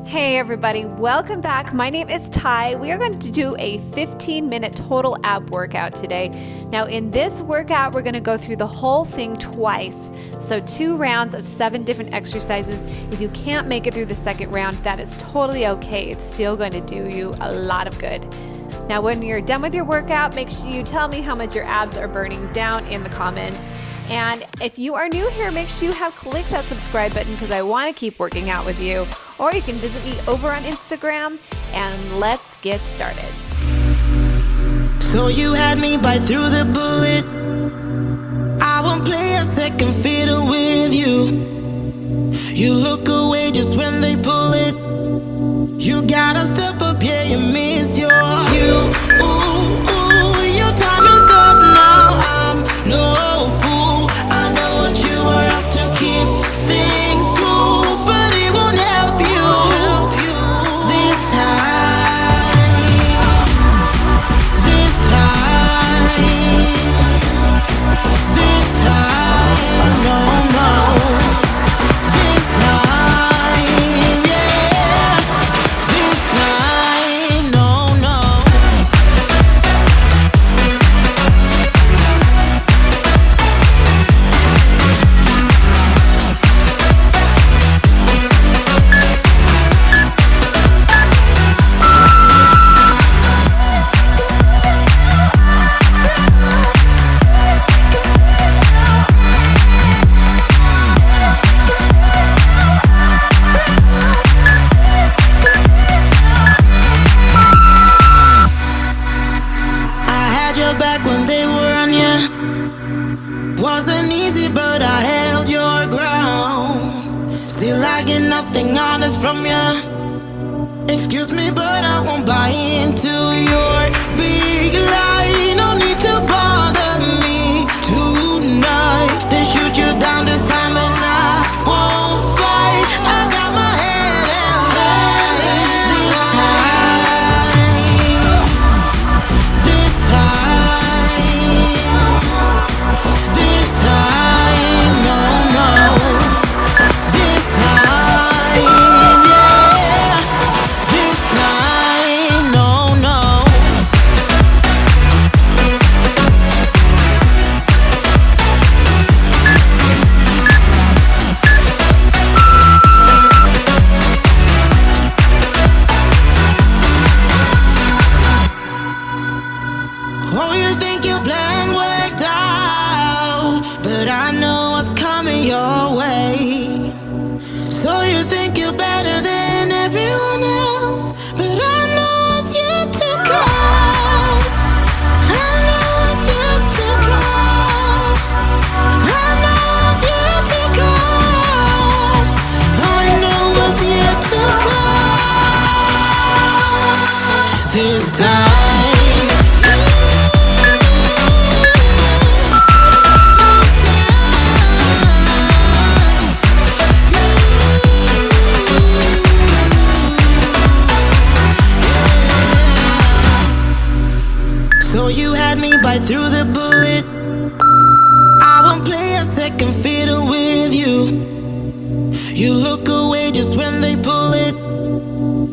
Hey everybody, welcome back. My name is Ty. We are going to do a 15-minute total ab workout today. Now in this workout, we're going to go through the whole thing twice. So 2 rounds of 7 different exercises. If you can't make it through the second round, that is totally okay. It's still going to do you a lot of good. Now when you're done with your workout, make sure you tell me how much your abs are burning down in the comments. And if you are new here, make sure you have clicked that subscribe button because I want to keep working out with you. Or you can visit me over on Instagram, and let's get started. So you had me bite through the bullet. I won't play a second fiddle with you. You look away just when they pull it. You gotta step up, yeah, you miss your cue. Ooh, your time is up now. I'm no fool. I know what you are up to, keep things cool, but it won't help you this time. This time, no. This time, yeah. This time, no. Back when they were on ya, wasn't easy, but I held your ground. Still I get nothing honest from ya. Excuse me, but I won't buy into your big lie. No need to bother me tonight. They shoot you down this time and I won't fight. I got my head held high. This time, no. This time, yeah. This time, no. Oh, you think your plan worked out, but I know what's coming your way. So you think you're better than everyone else, but I know what's yet to come. I know what's yet to come. I know what's yet to come. I know what's yet to come. This time. So you had me bite through the bullet. I won't play a second fiddle with you. You look away just when they pull it.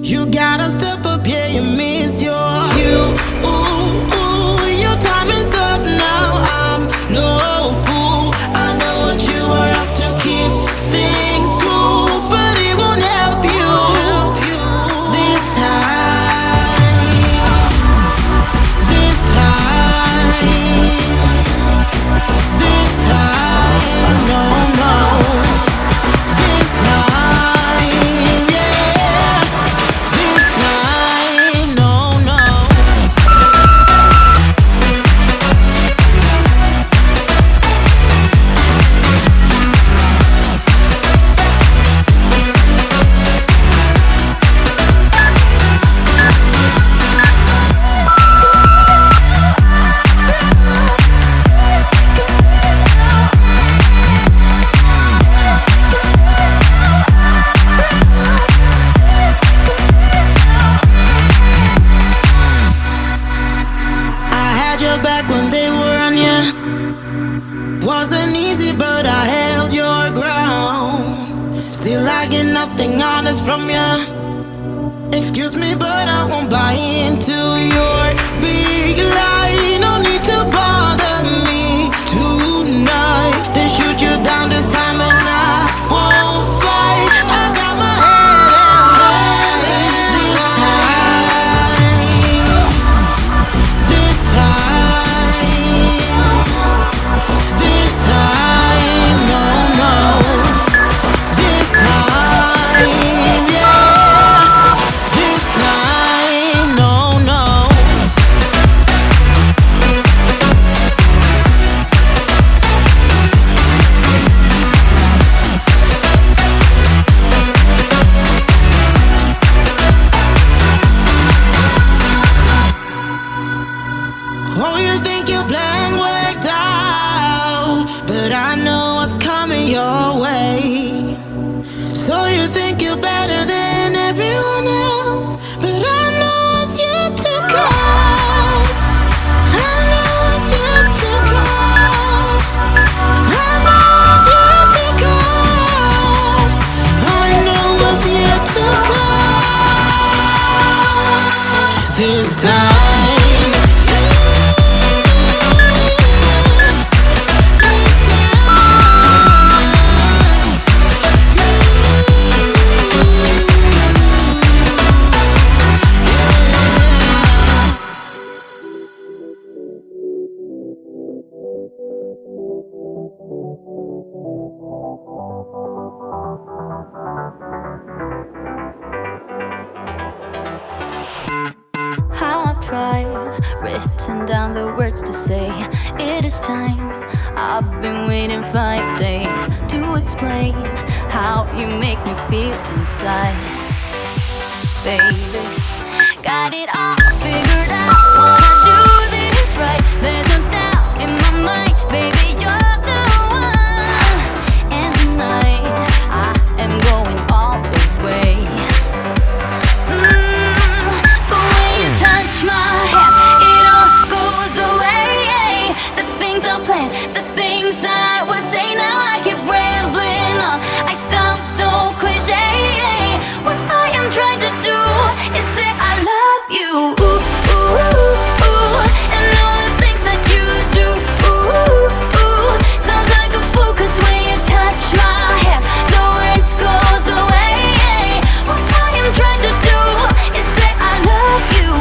You gotta step up, yeah, you miss your cue. Ooh, your time is up now. I'm no fool. I know what you are up to, keep things cool, but it won't help you this time. This time, no. This time, yeah. This time, no. Back when they were on ya, wasn't easy, but I held your ground. Still I get nothing honest from ya. Excuse me, but I won't buy into your big lie. No need to bother me tonight. They shoot you down this time and I won't fight. I got my head held high. This time, no, no. This time, yeah. This time, no, no. Oh, you think your plan worked out, but I know what's coming your way. So you think you're better than everyone else, but I know what's yet to come. I know what's yet to come. I know what's yet to come. I know what's yet to come. This time. I've tried, written down the words to say it is time. I've been waiting 5 days to explain how you make me feel inside. Baby, got it all figured out, wanna do this right. There's no doubt in my mind, baby, you're the one. And tonight, I am going all the way. Touch my hand, it all goes away. The things I planned, the things I would say. Now I keep rambling on, I sound so cliche. What I am trying to do is say I love you. Ooh, ooh, ooh, ooh. And all the things that you do. Ooh, ooh. Sounds like a fool, 'cause when you touch my hand, the words goes away. What I am trying to do is say I love you.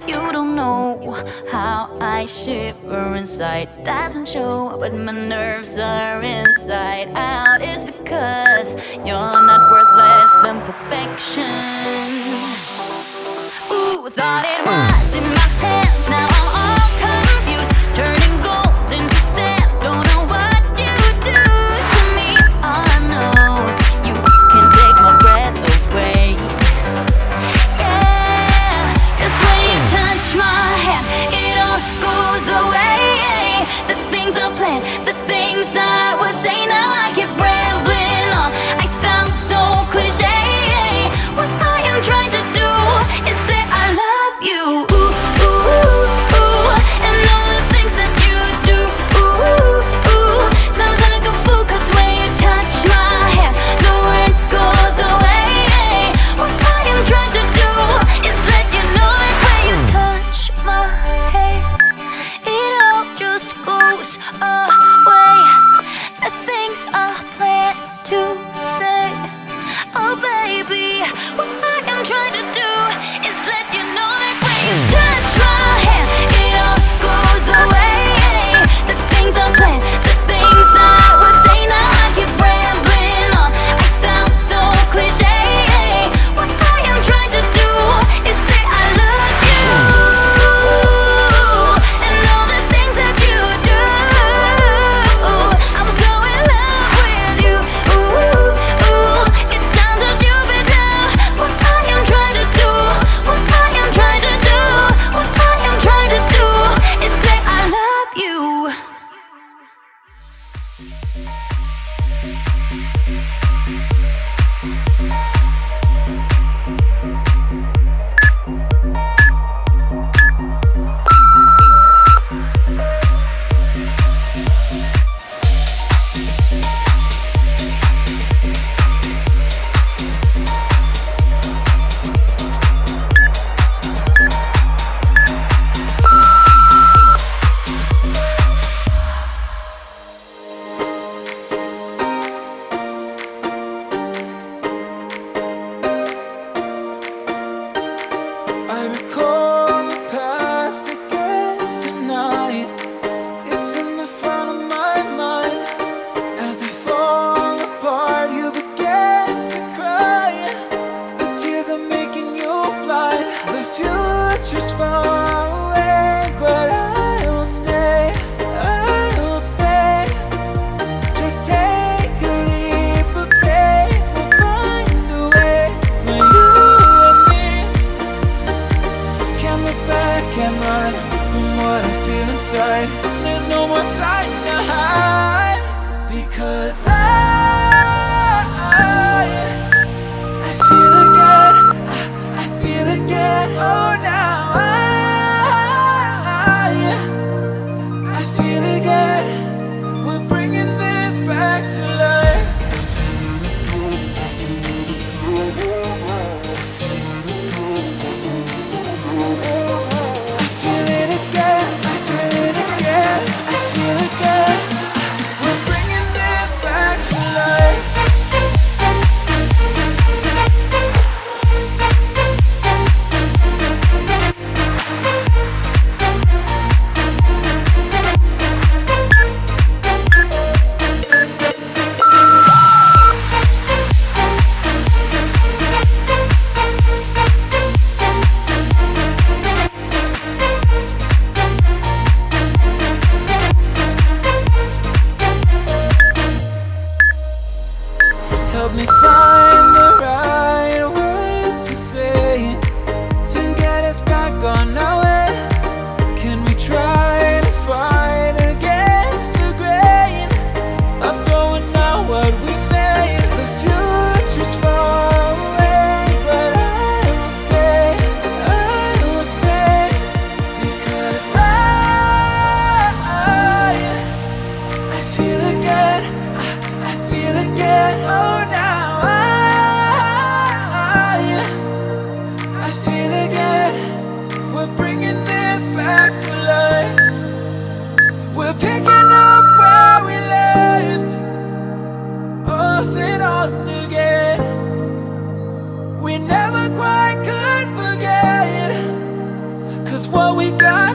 You don't know how I shiver inside. Doesn't show, but my nerves are inside out. It's because you're not worth less than perfection. Ooh, thought it was in my hands. Now I'm all confused, turning gold into sand. Don't know what you do to me. All I know is you can take my breath away. Yeah, 'cause when you touch my hand, it all goes away. The things I planned, the things I would say. Now I keep rambling on, I sound so cliche. What I am trying to do is say I love you. Ooh,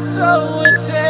so intense.